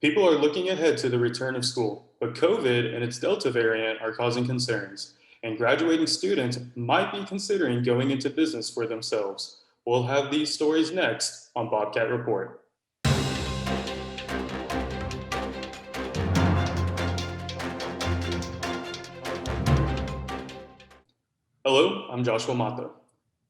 People are looking ahead to the return of school, but COVID and its Delta variant are causing concerns, and graduating students might be considering going into business for themselves. We'll have these stories next on Bobcat Report. Hello, I'm Joshua Mata.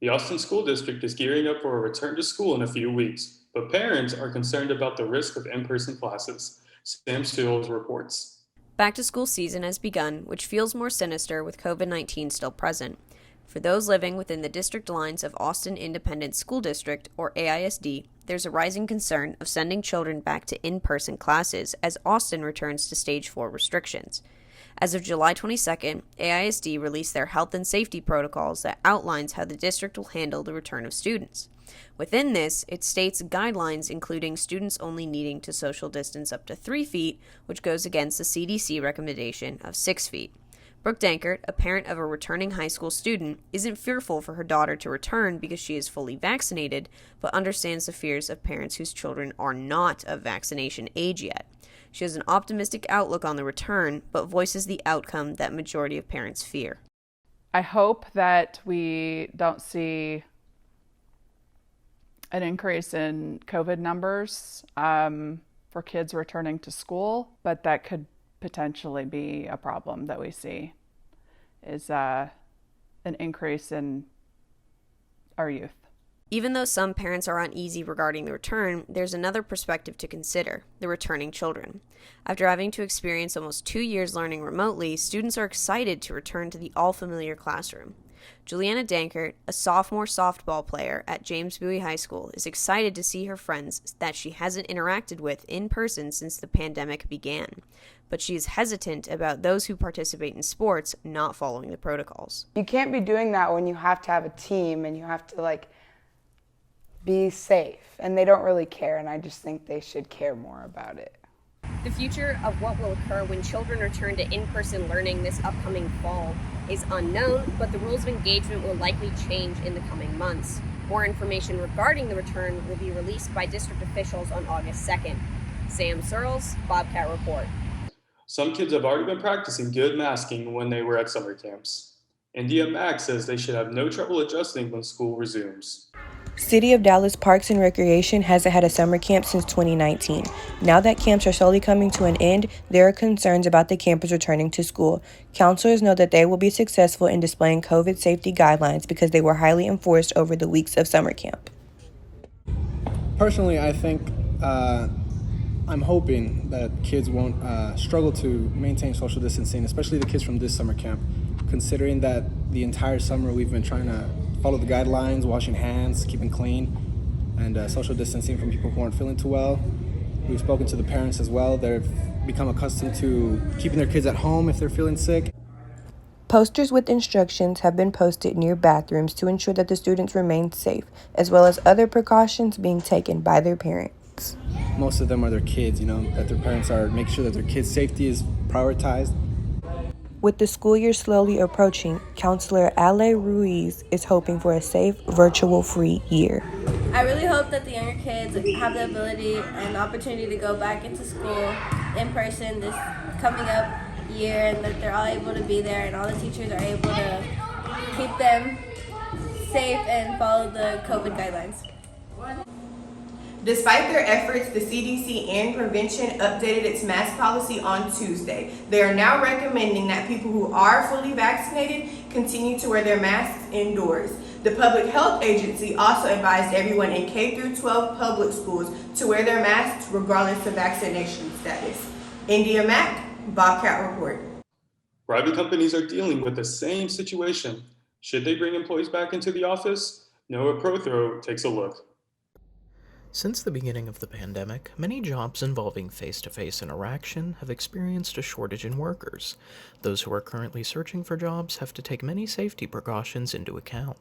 The Austin School District is gearing up for a return to school in a few weeks, but parents are concerned about the risk of in person classes. Sam Seals reports. Back to school season has begun, which feels more sinister with COVID 19 still present. For those living within the district lines of Austin Independent School District, or AISD, there's a rising concern of sending children back to in person classes as Austin returns to Stage 4 restrictions. As of July 22nd, AISD released their health and safety protocols that outlines how the district will handle the return of students. Within this, it states guidelines including students only needing to social distance up to 3 feet, which goes against the CDC recommendation of 6 feet. Brooke Dankert, a parent of a returning high school student, isn't fearful for her daughter to return because she is fully vaccinated, but understands the fears of parents whose children are not of vaccination age yet. She has an optimistic outlook on the return, but voices the outcome that majority of parents fear. I hope that we don't see an increase in COVID numbers for kids returning to school, but that could potentially be a problem that we see is an increase in our youth. Even though some parents are uneasy regarding the return, there's another perspective to consider: the returning children. After having to experience almost 2 years learning remotely, students are excited to return to the all-familiar classroom. Juliana Dankert, a sophomore softball player at James Bowie High School, is excited to see her friends that she hasn't interacted with in person since the pandemic began. But she is hesitant about those who participate in sports not following the protocols. You can't be doing that when you have to have a team and you have to be safe, and they don't really care, and I just think they should care more about it. The future of what will occur when children return to in-person learning this upcoming fall is unknown, but the rules of engagement will likely change in the coming months. More information regarding the return will be released by district officials on August 2nd. Sam Searles, Bobcat Report. Some kids have already been practicing good masking when they were at summer camps. India Mack says they should have no trouble adjusting when school resumes. City of Dallas Parks and Recreation hasn't had a summer camp since 2019. Now that camps are slowly coming to an end, there are concerns about the campers returning to school. Counselors know that they will be successful in displaying COVID safety guidelines because they were highly enforced over the weeks of summer camp. Personally, I think I'm hoping that kids won't struggle to maintain social distancing, especially the kids from this summer camp, considering that the entire summer we've been trying to follow the guidelines, washing hands, keeping clean, and social distancing from people who aren't feeling too well. We've spoken to the parents as well. They've become accustomed to keeping their kids at home if they're feeling sick. Posters with instructions have been posted near bathrooms to ensure that the students remain safe, as well as other precautions being taken by their parents. Most of them are their kids, that their parents are making sure that their kids' safety is prioritized. With the school year slowly approaching, Counselor Ale Ruiz is hoping for a safe, virtual-free year. I really hope that the younger kids have the ability and the opportunity to go back into school in person this coming up year, and that they're all able to be there and all the teachers are able to keep them safe and follow the COVID guidelines. Despite their efforts, the CDC and Prevention updated its mask policy on Tuesday. They are now recommending that people who are fully vaccinated continue to wear their masks indoors. The Public Health Agency also advised everyone in K-12 public schools to wear their masks regardless of vaccination status. India Mack, Bobcat Report. Private companies are dealing with the same situation. Should they bring employees back into the office? Noah Prothro takes a look. Since the beginning of the pandemic, many jobs involving face-to-face interaction have experienced a shortage in workers. Those who are currently searching for jobs have to take many safety precautions into account.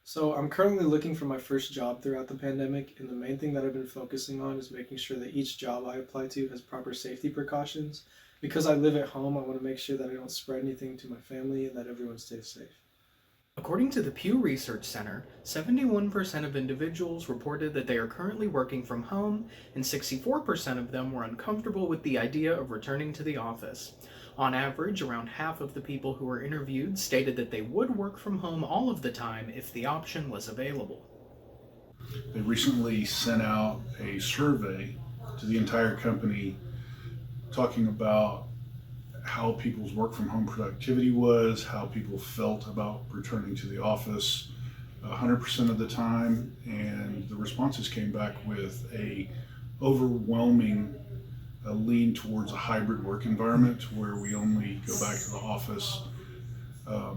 So I'm currently looking for my first job throughout the pandemic, and the main thing that I've been focusing on is making sure that each job I apply to has proper safety precautions. Because I live at home, I want to make sure that I don't spread anything to my family and that everyone stays safe. According to the Pew Research Center, 71% of individuals reported that they are currently working from home, and 64% of them were uncomfortable with the idea of returning to the office. On average, around half of the people who were interviewed stated that they would work from home all of the time if the option was available. They recently sent out a survey to the entire company talking about how people's work from home productivity was, how people felt about returning to the office 100% of the time, and the responses came back with a overwhelming lean towards a hybrid work environment where we only go back to the office a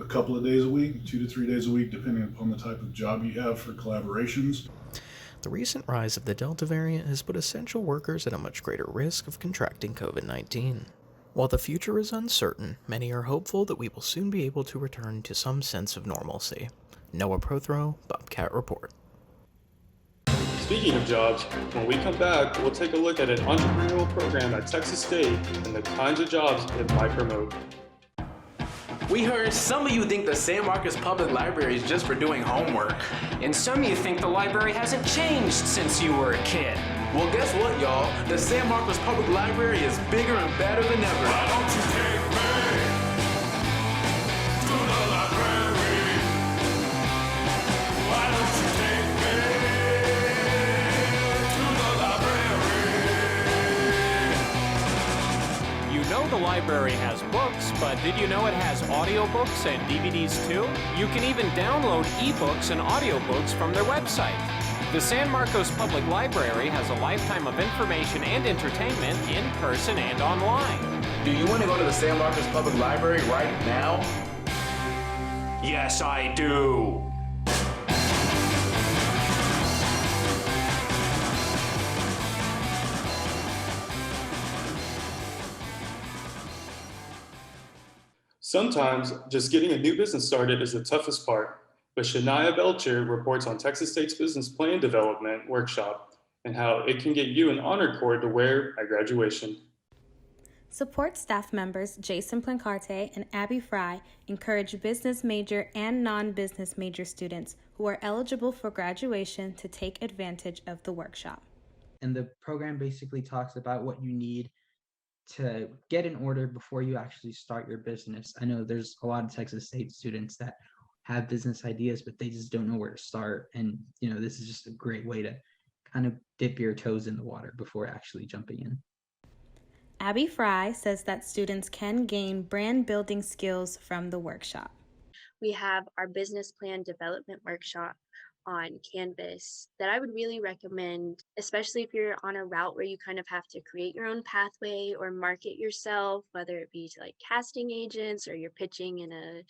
couple of days a week, 2 to 3 days a week, depending upon the type of job you have for collaborations. The recent rise of the Delta variant has put essential workers at a much greater risk of contracting COVID-19. While the future is uncertain, many are hopeful that we will soon be able to return to some sense of normalcy. Noah Prothro, Bobcat Report. Speaking of jobs, when we come back, we'll take a look at an entrepreneurial program at Texas State and the kinds of jobs it might promote. We heard some of you think the San Marcos Public Library is just for doing homework. And some of you think the library hasn't changed since you were a kid. Well, guess what, y'all? The San Marcos Public Library is bigger and better than ever. Why don't you take me to the library? Why don't you take me to the library? You know the library has books, but did you know it has audiobooks and DVDs too? You can even download ebooks and audiobooks from their website. The San Marcos Public Library has a lifetime of information and entertainment in person and online. Do you want to go to the San Marcos Public Library right now? Yes, I do. Sometimes just getting a new business started is the toughest part, but Shania Belcher reports on Texas State's business plan development workshop and how it can get you an honor cord to wear at graduation. Support staff members Jason Plancarte and Abby Fry encourage business major and non-business major students who are eligible for graduation to take advantage of the workshop. And the program basically talks about what you need to get in order before you actually start your business. I know there's a lot of Texas State students that have business ideas, but they just don't know where to start. And, this is just a great way to kind of dip your toes in the water before actually jumping in. Abby Fry says that students can gain brand building skills from the workshop. We have our business plan development workshop on Canvas that I would really recommend, especially if you're on a route where you kind of have to create your own pathway or market yourself, whether it be to like casting agents or you're pitching in a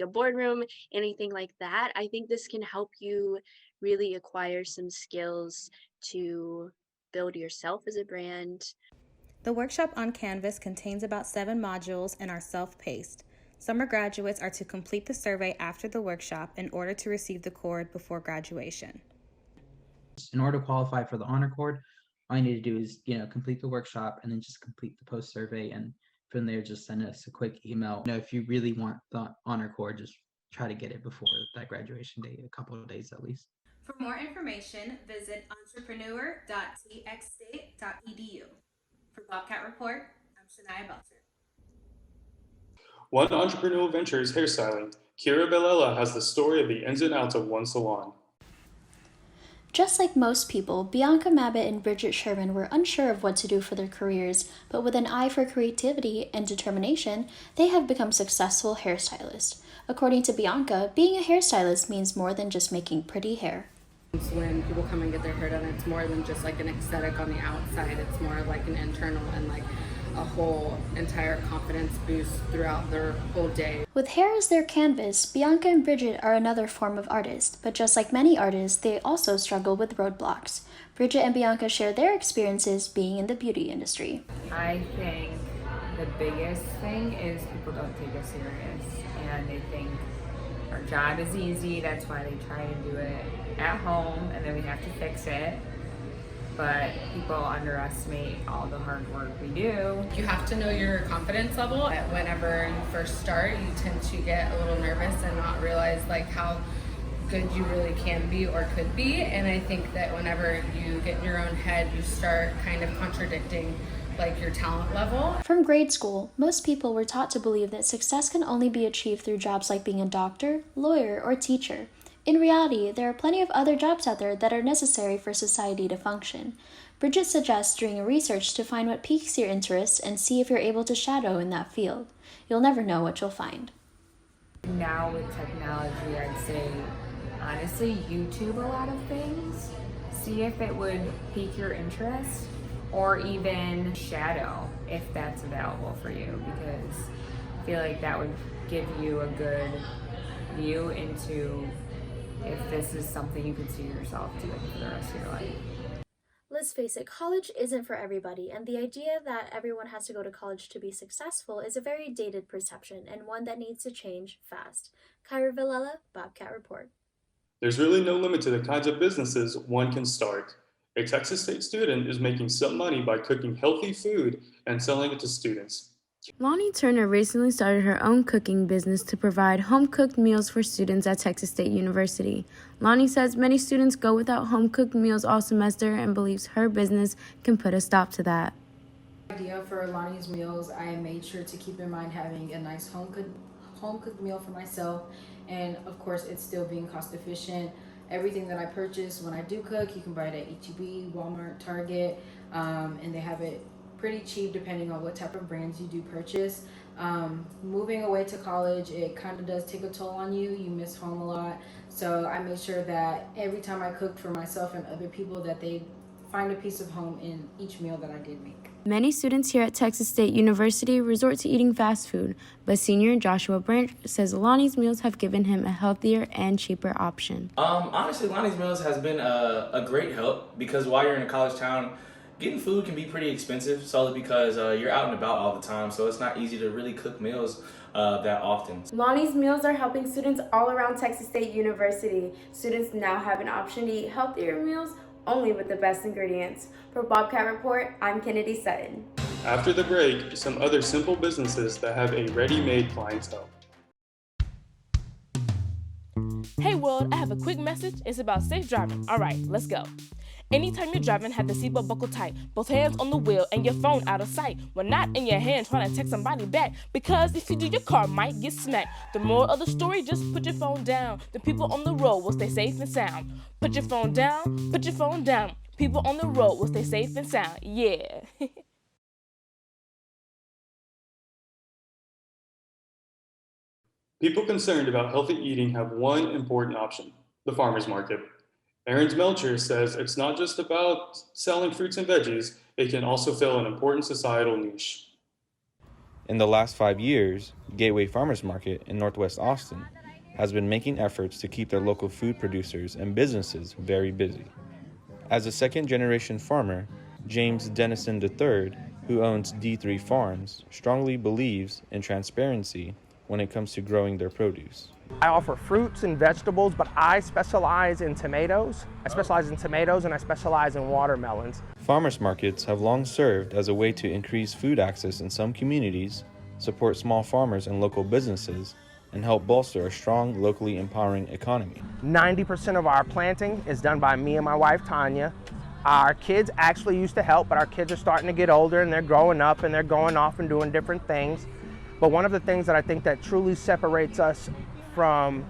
boardroom, anything like that. I think this can help you really acquire some skills to build yourself as a brand. The workshop on Canvas contains about 7 modules and are self-paced. Summer graduates are to complete the survey after the workshop in order to receive the cord before graduation. In order to qualify for the honor cord, all you need to do is, complete the workshop and then just complete the post survey. And from there, just send us a quick email. If you really want the honor cord, just try to get it before that graduation day, a couple of days at least. For more information, visit entrepreneur.txstate.edu. For Bobcat Report, I'm Shania Belcher. One entrepreneurial venture is hairstyling. Kira Belella has the story of the ins and outs of one salon. Just like most people, Bianca Mabbitt and Bridget Sherman were unsure of what to do for their careers, but with an eye for creativity and determination, they have become successful hairstylists. According to Bianca, being a hairstylist means more than just making pretty hair. When people come and get their hair done, it's more than just like an aesthetic on the outside. It's more like an internal and like a whole entire confidence boost throughout their whole day. With hair as their canvas, Bianca and Bridget are another form of artist, but just like many artists, they also struggle with roadblocks. Bridget and Bianca share their experiences being in the beauty industry. I think the biggest thing is people don't take us serious, and they think our job is easy, that's why they try to do it at home, and then we have to fix it. but people underestimate all the hard work we do. You have to know your confidence level. Whenever you first start, you tend to get a little nervous and not realize like how good you really can be or could be. And I think that whenever you get in your own head, you start kind of contradicting like your talent level. From grade school, most people were taught to believe that success can only be achieved through jobs like being a doctor, lawyer, or teacher. In reality, there are plenty of other jobs out there that are necessary for society to function. Bridget suggests doing a research to find what piques your interest and see if you're able to shadow in that field. You'll never know what you'll find. Now with technology, I'd say, honestly, YouTube a lot of things. See if it would pique your interest, or even shadow if that's available for you, because I feel like that would give you a good view into if this is something you could see yourself doing for the rest of your life. Let's face it, college isn't for everybody, and the idea that everyone has to go to college to be successful is a very dated perception and one that needs to change fast. Kyra Villela, Bobcat Report. There's really no limit to the kinds of businesses one can start. A Texas State student is making some money by cooking healthy food and selling it to students. Lonnie Turner recently started her own cooking business to provide home-cooked meals for students at Texas State University. Lonnie says many students go without home-cooked meals all semester and believes her business can put a stop to that. Idea for Lonnie's Meals, I made sure to keep in mind having a nice home-cooked meal for myself, and of course it's still being cost efficient. Everything that I purchase when I do cook, you can buy it at H-E-B, Walmart, Target, and they have it pretty cheap depending on what type of brands you do purchase. Moving away to college, it kind of does take a toll on you. You miss home a lot. So I made sure that every time I cooked for myself and other people that they find a piece of home in each meal that I did make. Many students here at Texas State University resort to eating fast food, but senior Joshua Branch says Lonnie's Meals have given him a healthier and cheaper option. Honestly, Lonnie's Meals has been a great help because while you're in a college town, getting food can be pretty expensive solely because you're out and about all the time, so it's not easy to really cook meals that often. Lonnie's Meals are helping students all around Texas State University. Students now have an option to eat healthier meals only with the best ingredients. For Bobcat Report, I'm Kennedy Sutton. After the break, some other simple businesses that have a ready-made clientele. Hey world, I have a quick message. It's about safe driving. All right, let's go. Anytime you're driving, have the seatbelt buckled tight. Both hands on the wheel and your phone out of sight. When not in your hand trying to text somebody back. Because if you do, your car might get smacked. The moral of the story, just put your phone down. The people on the road will stay safe and sound. Put your phone down, put your phone down. People on the road will stay safe and sound. Yeah. People concerned about healthy eating have one important option, the farmer's market. Aaron's Melcher says it's not just about selling fruits and veggies, it can also fill an important societal niche. In the last 5 years, Gateway Farmers Market in Northwest Austin has been making efforts to keep their local food producers and businesses very busy. As a second-generation farmer, James Dennison III, who owns D3 Farms, strongly believes in transparency when it comes to growing their produce. I offer fruits and vegetables, but I specialize in tomatoes. I specialize in tomatoes and I specialize in watermelons. Farmers markets have long served as a way to increase food access in some communities, support small farmers and local businesses, and help bolster a strong, locally empowering economy. 90% of our planting is done by me and my wife, Tanya. Our kids actually used to help, but our kids are starting to get older and they're growing up and they're going off and doing different things. But one of the things that I think that truly separates us from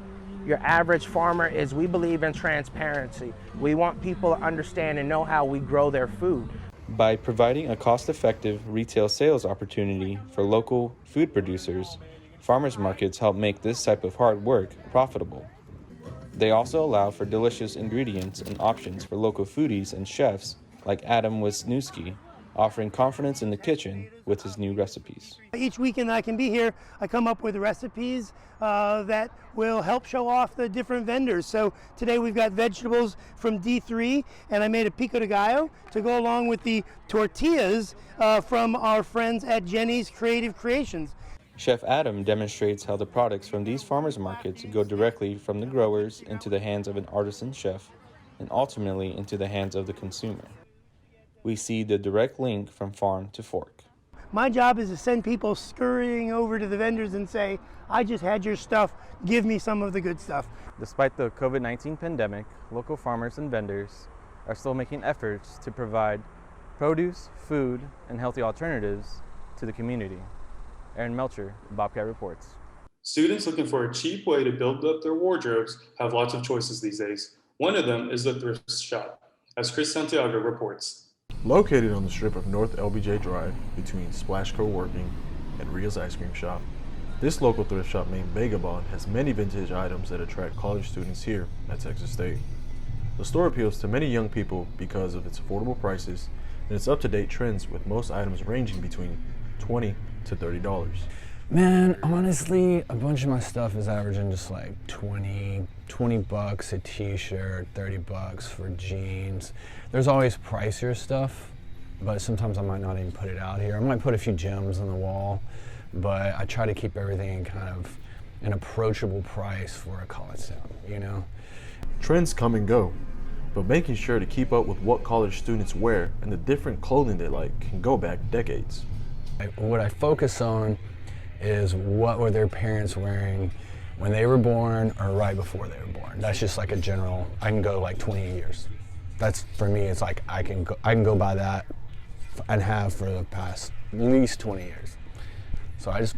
your average farmer is we believe in transparency. We want people to understand and know how we grow their food. By providing a cost-effective retail sales opportunity for local food producers, farmers markets help make this type of hard work profitable. They also allow for delicious ingredients and options for local foodies and chefs like Adam Wisniewski, offering confidence in the kitchen with his new recipes. Each weekend I can be here, I come up with recipes that will help show off the different vendors. So today we've got vegetables from D3, and I made a pico de gallo to go along with the tortillas from our friends at Jenny's Creative Creations. Chef Adam demonstrates how the products from these farmers markets go directly from the growers into the hands of an artisan chef and ultimately into the hands of the consumer. we see the direct link from farm to fork. My job is to send people scurrying over to the vendors and say, I just had your stuff, give me some of the good stuff. Despite the COVID-19 pandemic, local farmers and vendors are still making efforts to provide produce, food, and healthy alternatives to the community. Aaron Melcher, Bobcat reports. Students looking for a cheap way to build up their wardrobes have lots of choices these days. One of them is the thrift shop, as Chris Santiago reports. Located on the strip of North LBJ Drive between Splash Co-working and Ria's Ice Cream Shop, this local thrift shop named Vagabond has many vintage items that attract college students here at Texas State. The store appeals to many young people because of its affordable prices and its up-to-date trends, with most items ranging between $20 to $30. Man, honestly, a bunch of my stuff is averaging just like 20 bucks a t-shirt, 30 bucks for jeans. There's always pricier stuff, but sometimes I might not even put it out here. I might put a few gems on the wall, but I try to keep everything in kind of an approachable price for a college town, you know? Trends come and go, but making sure to keep up with what college students wear and the different clothing they like can go back decades. What I focus on is what were their parents wearing when they were born or right before they were born. That's just like a general, I can go like 20 years. That's, for me, it's like I can go by that and have for the past at least 20 years. So I just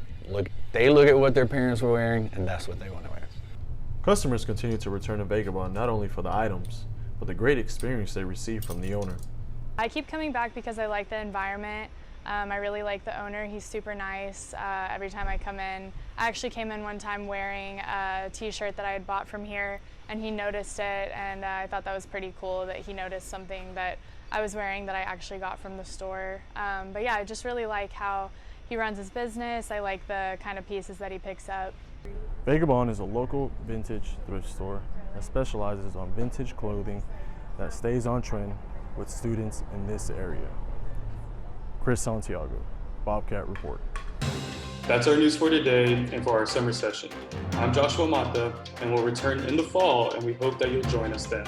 they look at what their parents were wearing and that's what they want to wear. Customers continue to return to Vagabond not only for the items, but the great experience they receive from the owner. I keep coming back because I like the environment. I really like the owner. He's super nice every time I come in. I actually came in one time wearing a t-shirt that I had bought from here, and he noticed it, and I thought that was pretty cool that he noticed something that I was wearing that I actually got from the store. But yeah, I just really like how he runs his business. I like the kind of pieces that he picks up. Vagabond is a local vintage thrift store that specializes on vintage clothing that stays on trend with students in this area. Chris Santiago, Bobcat Report. That's our news for today and for our summer session. I'm Joshua Mata, and we'll return in the fall, and we hope that you'll join us then.